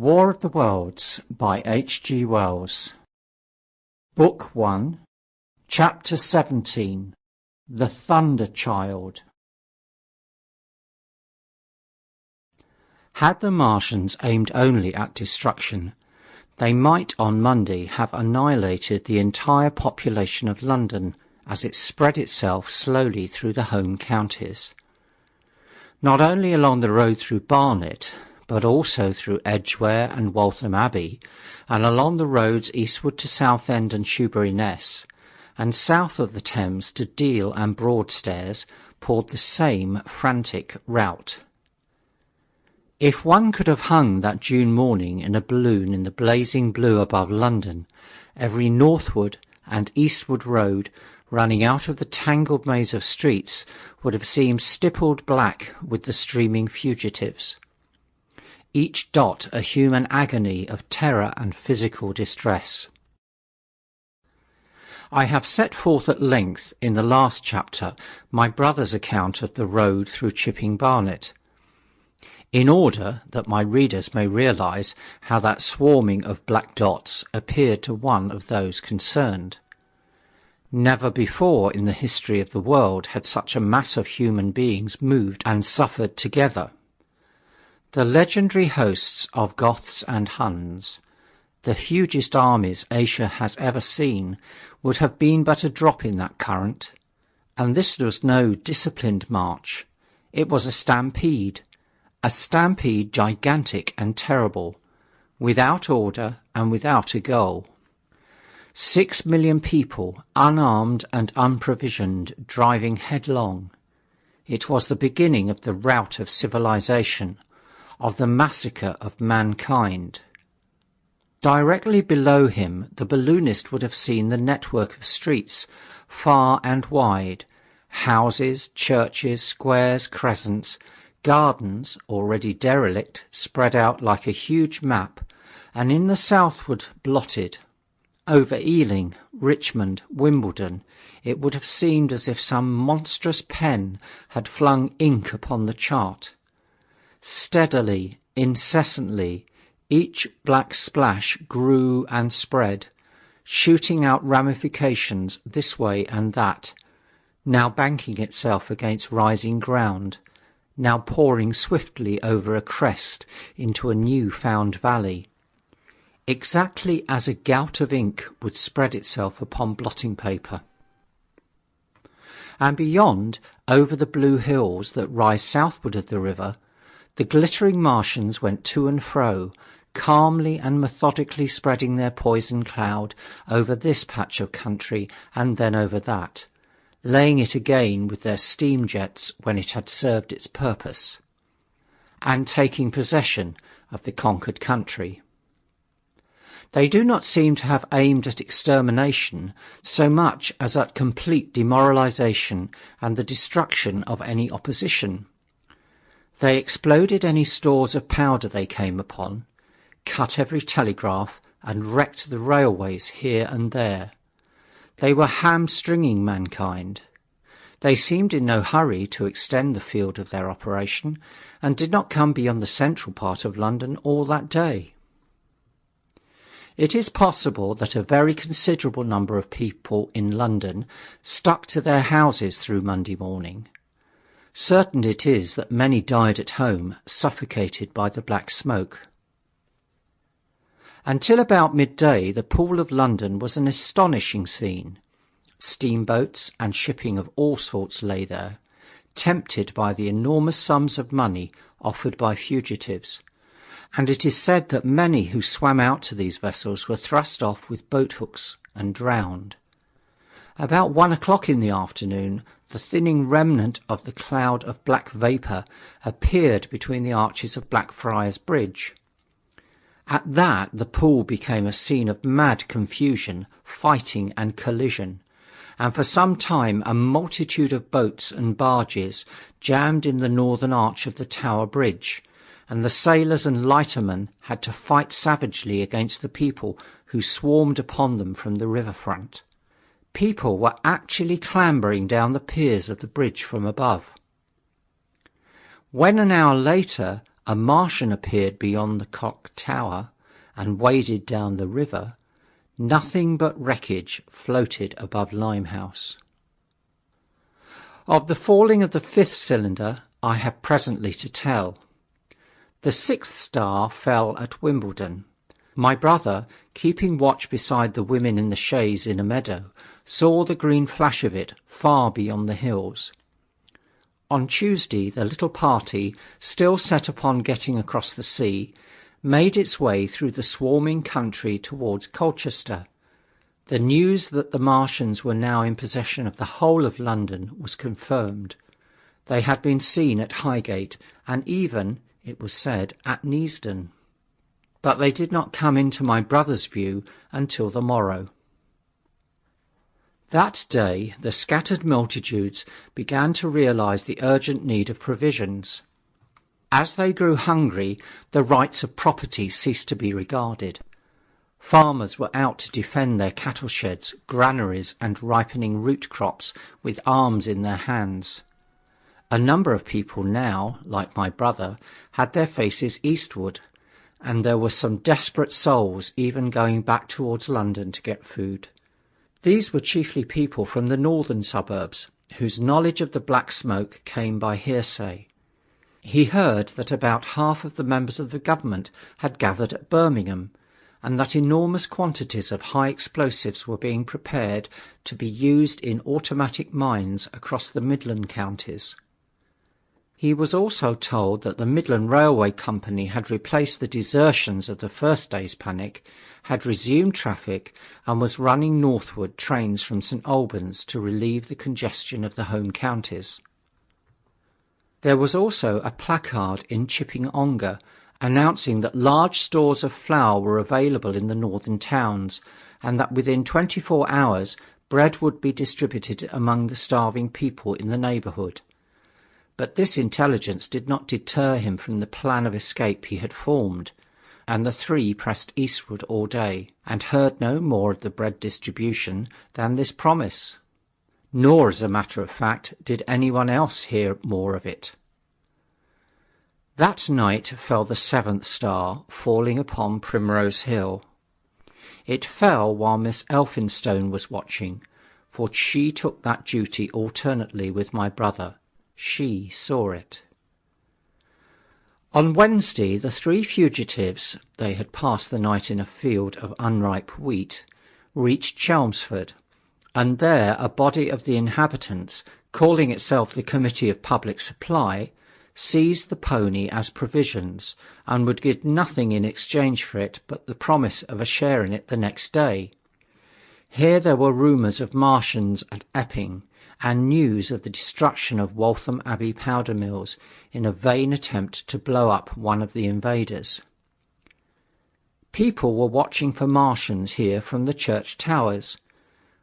War of the Worlds by H.G. Wells. Book 1, Chapter 17, The Thunder Child. Had the Martians aimed only at destruction, they might on Monday have annihilated the entire population of London as it spread itself slowly through the home counties. Not only along the road through Barnet, but also through Edgware and Waltham Abbey, and along the roads eastward to Southend and Shoebury-Ness, and south of the Thames to Deal and Broadstairs, poured the same frantic rout. If one could have hung that June morning in a balloon in the blazing blue above London, every northward and eastward road running out of the tangled maze of streets would have seemed stippled black with the streaming fugitives. Each dot a human agony of terror and physical distress. I have set forth at length in the last chapter my brother's account of the road through Chipping Barnet, in order that my readers may realise how that swarming of black dots appeared to one of those concerned. Never before in the history of the world had such a mass of human beings moved and suffered together. The legendary hosts of Goths and Huns, the hugest armies Asia has ever seen, would have been but a drop in that current. And this was no disciplined march. It was a stampede gigantic and terrible, without order and without a goal. 6 million people, unarmed and unprovisioned, driving headlong. It was the beginning of the rout of civilization, of the massacre of mankind. Directly below him the balloonist would have seen the network of streets, far and wide, houses, churches, squares, crescents, gardens, already derelict, spread out like a huge map, and in the southward blotted. Over Ealing, Richmond, Wimbledon, it would have seemed as if some monstrous pen had flung ink upon the chart. Steadily, incessantly, each black splash grew and spread, shooting out ramifications this way and that, now banking itself against rising ground, now pouring swiftly over a crest into a new-found valley, exactly as a gout of ink would spread itself upon blotting paper. And beyond, over the blue hills that rise southward of the river, the glittering Martians went to and fro, calmly and methodically spreading their poison cloud over this patch of country and then over that, laying it again with their steam jets when it had served its purpose, and taking possession of the conquered country. They do not seem to have aimed at extermination so much as at complete demoralization and the destruction of any opposition. They exploded any stores of powder they came upon, cut every telegraph, and wrecked the railways here and there. They were hamstringing mankind. They seemed in no hurry to extend the field of their operation, and did not come beyond the central part of London all that day. It is possible that a very considerable number of people in London stuck to their houses through Monday morning. Certain it is that many died at home, suffocated by the black smoke. Until about midday the Pool of London was an astonishing scene. Steamboats and shipping of all sorts lay there, tempted by the enormous sums of money offered by fugitives, and it is said that many who swam out to these vessels were thrust off with boat-hooks and drowned. About 1 o'clock in the afternoon, the thinning remnant of the cloud of black vapour appeared between the arches of Blackfriars Bridge. At that the Pool became a scene of mad confusion, fighting and collision, and for some time a multitude of boats and barges jammed in the northern arch of the Tower Bridge, and the sailors and lightermen had to fight savagely against the people who swarmed upon them from the river-front. People were actually clambering down the piers of the bridge from above. When an hour later a Martian appeared beyond the clock tower and waded down the river, nothing but wreckage floated above Limehouse. Of the falling of the fifth cylinder I have presently to tell. The sixth star fell at Wimbledon. My brother, keeping watch beside the women in the chaise in a meadow, saw the green flash of it far beyond the hills. On Tuesday the little party, still set upon getting across the sea, made its way through the swarming country towards Colchester. The news that the Martians were now in possession of the whole of London was confirmed. They had been seen at Highgate, and even, it was said, at Neasden. But they did not come into my brother's view until the morrow. That day the scattered multitudes began to realize the urgent need of provisions. As they grew hungry, the rights of property ceased to be regarded. Farmers were out to defend their cattle sheds, granaries, and ripening root crops with arms in their hands. A number of people now, like my brother, had their faces eastward, and there were some desperate souls even going back towards London to get food. These were chiefly people from the northern suburbs, whose knowledge of the Black Smoke came by hearsay. He heard that about half of the members of the government had gathered at Birmingham, and that enormous quantities of high explosives were being prepared to be used in automatic mines across the Midland counties. He was also told that the Midland Railway Company had replaced the desertions of the first day's panic, had resumed traffic, and was running northward trains from St Albans to relieve the congestion of the home counties. There was also a placard in Chipping Ongar announcing that large stores of flour were available in the northern towns, and that within 24 hours bread would be distributed among the starving people in the neighbourhood. But this intelligence did not deter him from the plan of escape he had formed, and the three pressed eastward all day, and heard no more of the bread distribution than this promise. Nor, as a matter of fact, did anyone else hear more of it. That night fell the seventh star, falling upon Primrose Hill. It fell while Miss Elphinstone was watching, for she took that duty alternately with my brother. She saw it. On Wednesday the three fugitives, they had passed the night in a field of unripe wheat, reached Chelmsford, and there a body of the inhabitants, calling itself the Committee of Public Supply, seized the pony as provisions, and would give nothing in exchange for it but the promise of a share in it the next day. Here there were rumours of Martians at Epping, and news of the destruction of Waltham Abbey powder mills in a vain attempt to blow up one of the invaders. People were watching for Martians here from the church towers.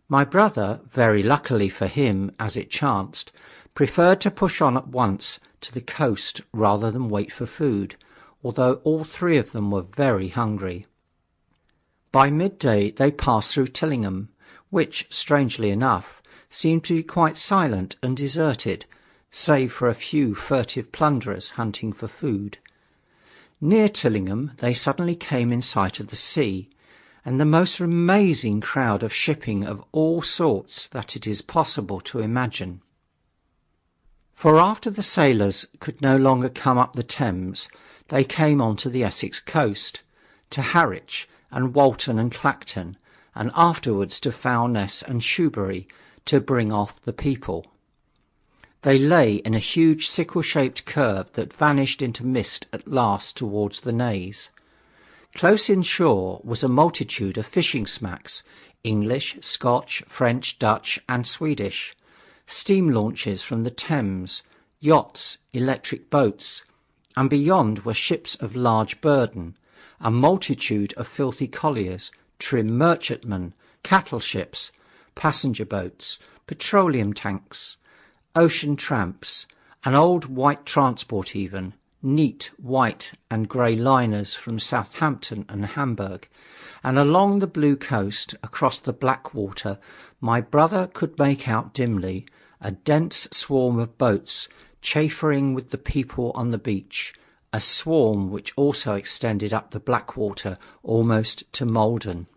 My brother, very luckily for him as it chanced, preferred to push on at once to the coast rather than wait for food, although all three of them were very hungry. By midday they passed through Tillingham, which, strangely enough, seemed to be quite silent and deserted, save for a few furtive plunderers hunting for food. Near Tillingham they suddenly came in sight of the sea, and the most amazing crowd of shipping of all sorts that it is possible to imagine. For after the sailors could no longer come up the Thames, they came on to the Essex coast, to Harwich and Walton and Clacton, and afterwards to Foulness and Shoebury, to bring off the people. They lay in a huge sickle-shaped curve that vanished into mist at last towards the Naze. Close inshore was a multitude of fishing smacks, English, Scotch, French, Dutch, and Swedish, steam launches from the Thames, yachts, electric boats, and beyond were ships of large burden, a multitude of filthy colliers, trim merchantmen, cattle ships, passenger boats, petroleum tanks, ocean tramps, an old white transport even, neat white and grey liners from Southampton and Hamburg, and along the blue coast, across the black water, my brother could make out dimly a dense swarm of boats chaffering with the people on the beach, a swarm which also extended up the Blackwater almost to Malden.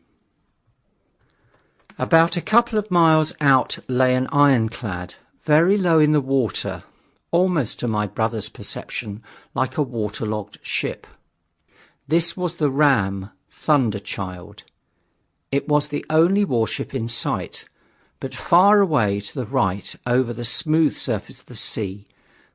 About a couple of miles out lay an ironclad, very low in the water, almost to my brother's perception like a waterlogged ship. This was the ram Thunderchild. It was the only warship in sight, but far away to the right over the smooth surface of the sea,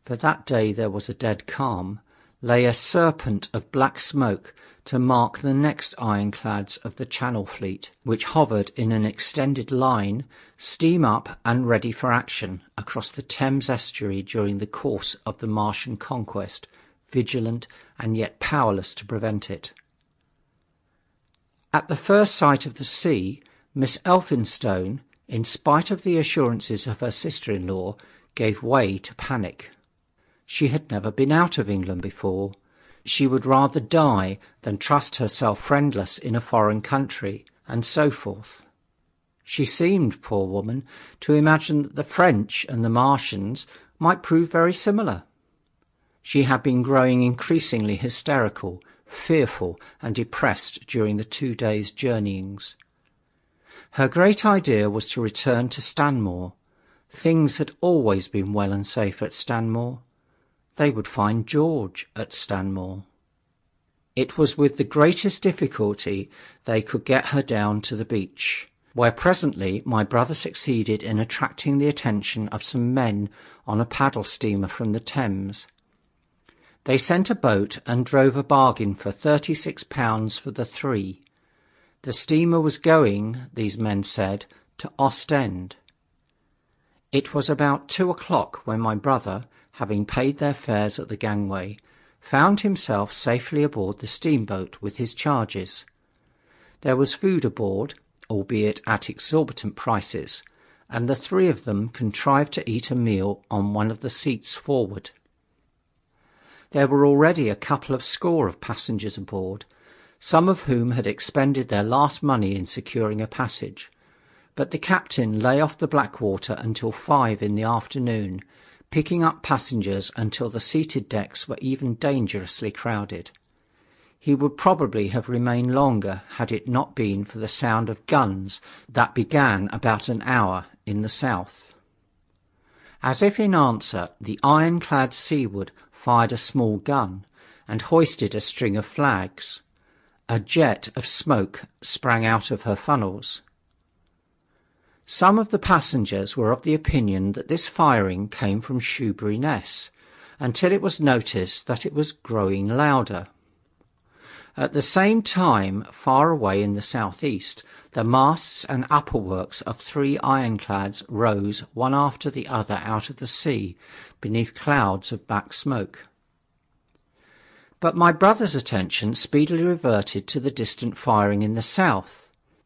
for that day there was a dead calm, lay a serpent of black smoke to mark the next ironclads of the Channel Fleet, which hovered in an extended line, steam up and ready for action, across the Thames estuary during the course of the Martian conquest, vigilant and yet powerless to prevent it. At the first sight of the sea, Miss Elphinstone, in spite of the assurances of her sister-in-law, gave way to panic. She had never been out of England before. She would rather die than trust herself friendless in a foreign country, and so forth. She seemed, poor woman, to imagine that the French and the Martians might prove very similar. She had been growing increasingly hysterical, fearful and depressed during the 2 days' journeyings. Her great idea was to return to Stanmore. Things had always been well and safe at Stanmore. They would find George at Stanmore. It was with the greatest difficulty they could get her down to the beach, where presently my brother succeeded in attracting the attention of some men on a paddle steamer from the Thames. They sent a boat and drove a bargain for £36 for the 3. The steamer was going, these men said, to Ostend. It was about 2 o'clock when my brother, having paid their fares at the gangway, found himself safely aboard the steamboat with his charges. There was food aboard, albeit at exorbitant prices, and the 3 of them contrived to eat a meal on one of the seats forward. There were already a couple of score of passengers aboard, some of whom had expended their last money in securing a passage, but the captain lay off the Blackwater until 5 in the afternoon, picking up passengers until the seated decks were even dangerously crowded. He would probably have remained longer had it not been for the sound of guns that began about an hour in the south. As if in answer, the ironclad Seaward fired a small gun and hoisted a string of flags. A jet of smoke sprang out of her funnels. Some of the passengers were of the opinion that this firing came from Shoebury-Ness, until it was noticed that it was growing louder. At the same time, far away in the southeast, the masts and upperworks of 3 ironclads rose one after the other out of the sea, beneath clouds of black smoke. But my brother's attention speedily reverted to the distant firing in the south.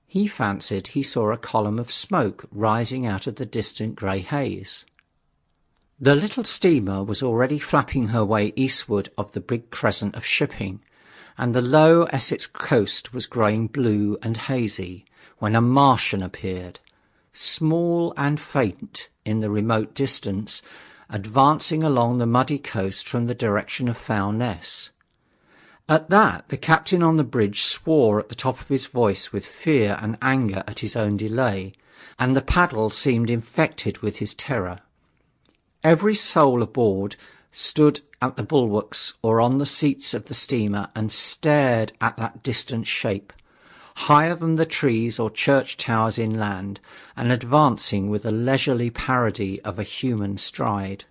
He fancied he saw a column of smoke rising out of the distant grey haze. The little steamer was already flapping her way eastward of the big crescent of shipping, and the low Essex coast was growing blue and hazy, when a Martian appeared, small and faint in the remote distance, advancing along the muddy coast from the direction of Foulness. At that the captain on the bridge swore at the top of his voice with fear and anger at his own delay, and the paddle seemed infected with his terror. Every soul aboard stood at the bulwarks or on the seats of the steamer and stared at that distant shape, higher than the trees or church towers inland, and advancing with a leisurely parody of a human stride.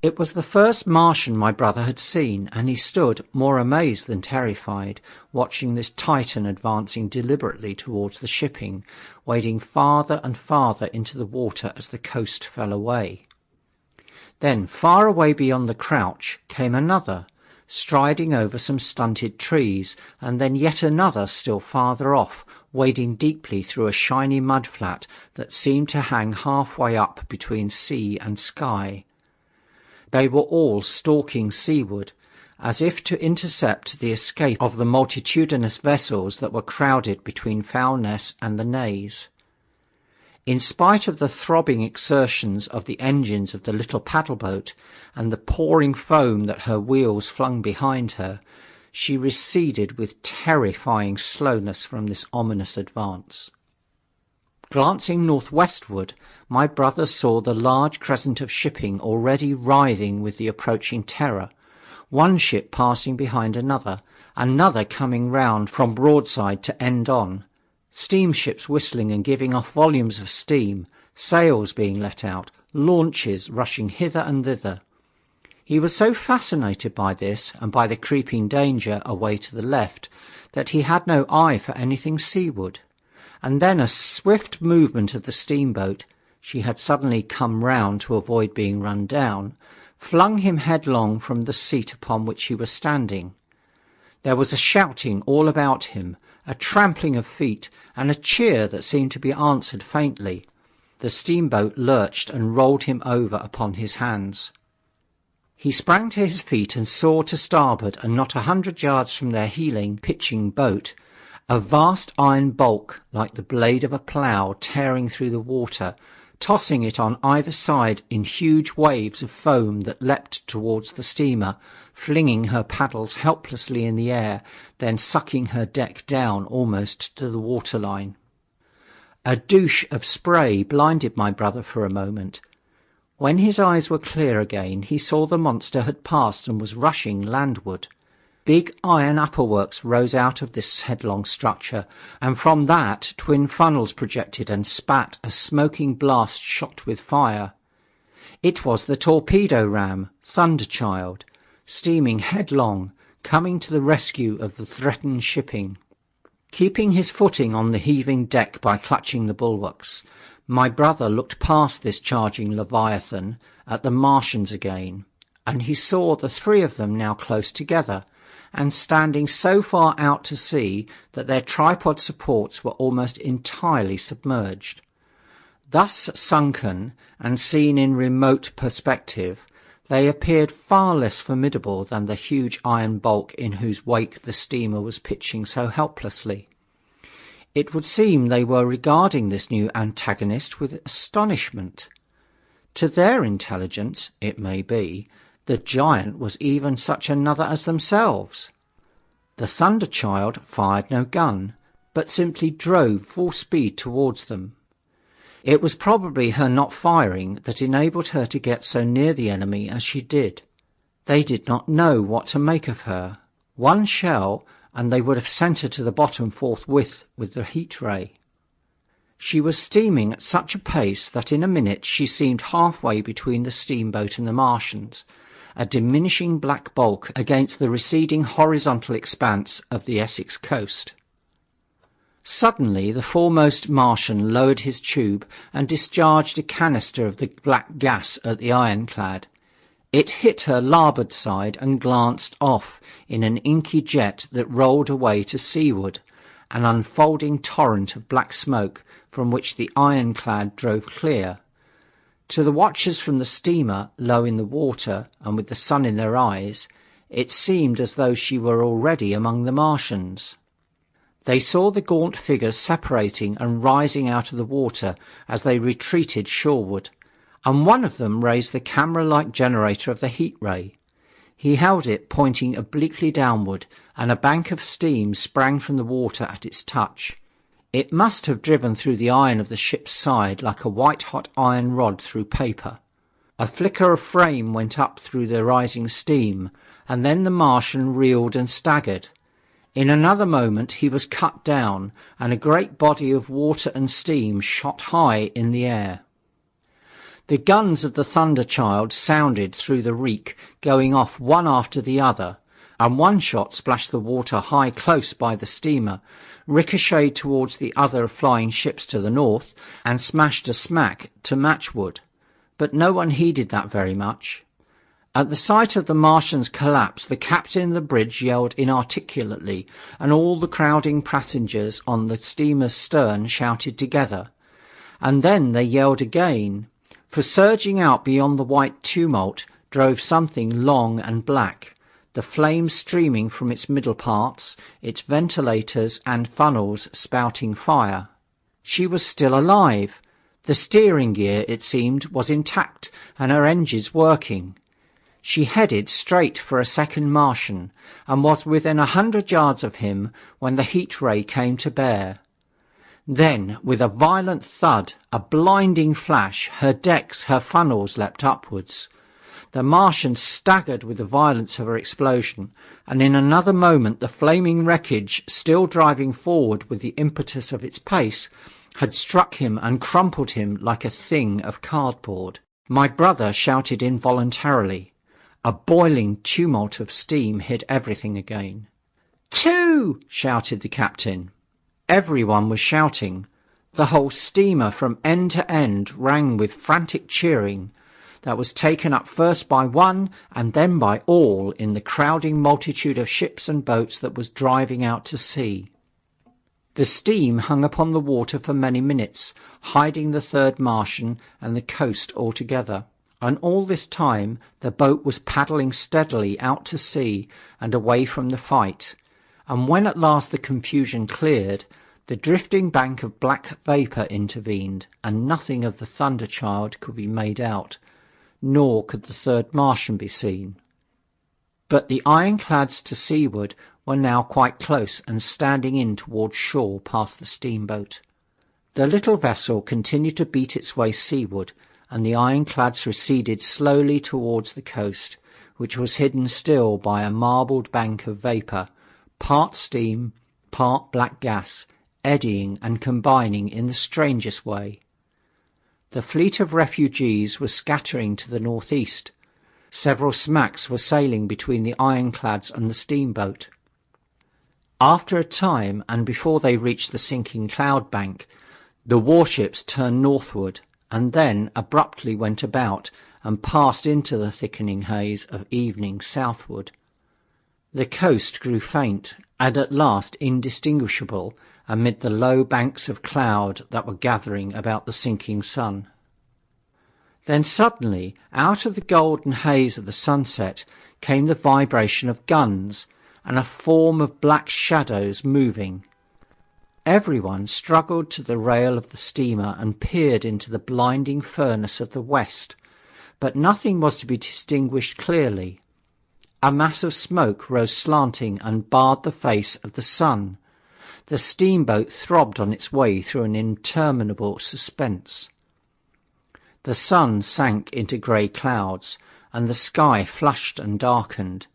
It was the first Martian my brother had seen, and he stood, more amazed than terrified, watching this Titan advancing deliberately towards the shipping, wading farther and farther into the water as the coast fell away. Then, far away beyond the crouch, came another, striding over some stunted trees, and then yet another still farther off, wading deeply through a shiny mudflat that seemed to hang halfway up between sea and sky. They were all stalking seaward, as if to intercept the escape of the multitudinous vessels that were crowded between Foulness and the Naze. In spite of the throbbing exertions of the engines of the little paddle boat and the pouring foam that her wheels flung behind her, she receded with terrifying slowness from this ominous advance. Glancing northwestward, my brother saw the large crescent of shipping already writhing with the approaching terror, one ship passing behind another, another coming round from broadside to end on, steamships whistling and giving off volumes of steam, sails being let out, launches rushing hither and thither. He was so fascinated by this and by the creeping danger away to the left that he had no eye for anything seaward. And then a swift movement of the steamboat (she had suddenly come round to avoid being run down) flung him headlong from the seat upon which he was standing. There was a shouting all about him, a trampling of feet, and a cheer that seemed to be answered faintly. The steamboat lurched and rolled him over upon his hands. He sprang to his feet and saw to starboard, and not 100 yards from their heeling, pitching boat, a vast iron bulk like the blade of a plough tearing through the water, tossing it on either side in huge waves of foam that leapt towards the steamer, flinging her paddles helplessly in the air, then sucking her deck down almost to the waterline. A douche of spray blinded my brother for a moment. When his eyes were clear again, he saw the monster had passed and was rushing landward. Big iron upperworks rose out of this headlong structure, and from that twin funnels projected and spat a smoking blast shot with fire. It was the torpedo ram, Thunderchild, steaming headlong, coming to the rescue of the threatened shipping. Keeping his footing on the heaving deck by clutching the bulwarks, my brother looked past this charging Leviathan at the Martians again, and he saw the three of them now close together, and standing so far out to sea that their tripod supports were almost entirely submerged. Thus sunken, and seen in remote perspective, they appeared far less formidable than the huge iron bulk in whose wake the steamer was pitching so helplessly. It would seem they were regarding this new antagonist with astonishment. To their intelligence, it may be, the giant was even such another as themselves. The Thunderchild fired no gun, but simply drove full speed towards them. It was probably her not firing that enabled her to get so near the enemy as she did. They did not know what to make of her. One shell, and they would have sent her to the bottom forthwith with the heat ray. She was steaming at such a pace that in a minute she seemed halfway between the steamboat and the Martians, a diminishing black bulk against the receding horizontal expanse of the Essex coast. Suddenly the foremost Martian lowered his tube and discharged a canister of the black gas at the ironclad. It hit her larboard side and glanced off in an inky jet that rolled away to seaward, an unfolding torrent of black smoke from which the ironclad drove clear. To the watchers from the steamer, low in the water and with the sun in their eyes, it seemed as though she were already among the Martians. They saw the gaunt figures separating and rising out of the water as they retreated shoreward, and one of them raised the camera-like generator of the heat ray. He held it pointing obliquely downward, and a bank of steam sprang from the water at its touch. It must have driven through the iron of the ship's side like a white-hot iron rod through paper. A flicker of flame went up through the rising steam, and then the Martian reeled and staggered. In another moment he was cut down, and a great body of water and steam shot high in the air. The guns of the Thunderchild sounded through the reek, going off one after the other, and one shot splashed the water high close by the steamer, ricocheted towards the other flying ships to the north, and smashed a smack to Matchwood. But no one heeded that very much. At the sight of the Martian's collapse, the captain of the bridge yelled inarticulately, and all the crowding passengers on the steamer's stern shouted together. And then they yelled again, for surging out beyond the white tumult drove something long and black, the flames streaming from its middle parts, its ventilators and funnels spouting fire. She was still alive. The steering gear, it seemed, was intact and her engines working. She headed straight for a second Martian and was within 100 yards of him when the heat ray came to bear. Then, with a violent thud, a blinding flash, her decks, her funnels leapt upwards. The Martian staggered with the violence of her explosion, and in another moment the flaming wreckage, still driving forward with the impetus of its pace, had struck him and crumpled him like a thing of cardboard. My brother shouted involuntarily. A boiling tumult of steam hid everything again. "Two!" shouted the captain. Everyone was shouting. The whole steamer from end to end rang with frantic cheering that was taken up first by one and then by all in the crowding multitude of ships and boats that was driving out to sea. The steam hung upon the water for many minutes, hiding the third Martian and the coast altogether. And all this time the boat was paddling steadily out to sea and away from the fight. And when at last the confusion cleared, the drifting bank of black vapour intervened, and nothing of the Thunder Child could be made out, nor could the third Martian be seen. But the ironclads to seaward were now quite close and standing in towards shore past the steamboat. The little vessel continued to beat its way seaward, and the ironclads receded slowly towards the coast, which was hidden still by a marbled bank of vapour, part steam, part black gas, eddying and combining in the strangest way. The fleet of refugees was scattering to the northeast. Several smacks were sailing between the ironclads and the steamboat. After a time, and before they reached the sinking cloud bank, the warships turned northward, and then abruptly went about and passed into the thickening haze of evening southward. The coast grew faint, and at last indistinguishable amid the low banks of cloud that were gathering about the sinking sun. Then suddenly, out of the golden haze of the sunset, came the vibration of guns, and a form of black shadows moving. Everyone struggled to the rail of the steamer and peered into the blinding furnace of the west, but nothing was to be distinguished clearly. A mass of smoke rose slanting and barred the face of the sun. The steamboat throbbed on its way through an interminable suspense. The sun sank into grey clouds, and the sky flushed and darkened.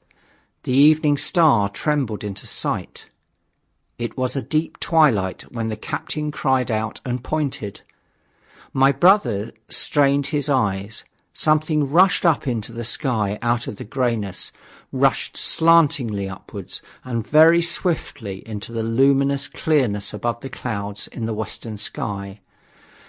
The evening star trembled into sight. It was a deep twilight when the captain cried out and pointed. My brother strained his eyes. Something rushed up into the sky out of the greyness, rushed slantingly upwards and very swiftly into the luminous clearness above the clouds in the western sky.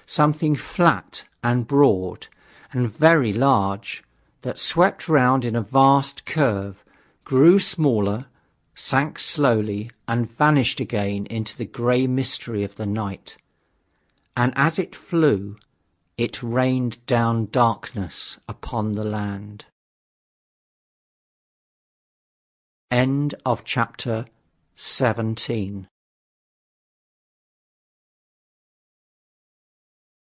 Something flat and broad and very large that swept round in a vast curve, grew smaller, sank slowly and vanished again into the grey mystery of the night. And as it flew, it rained down darkness upon the land. End of chapter 17.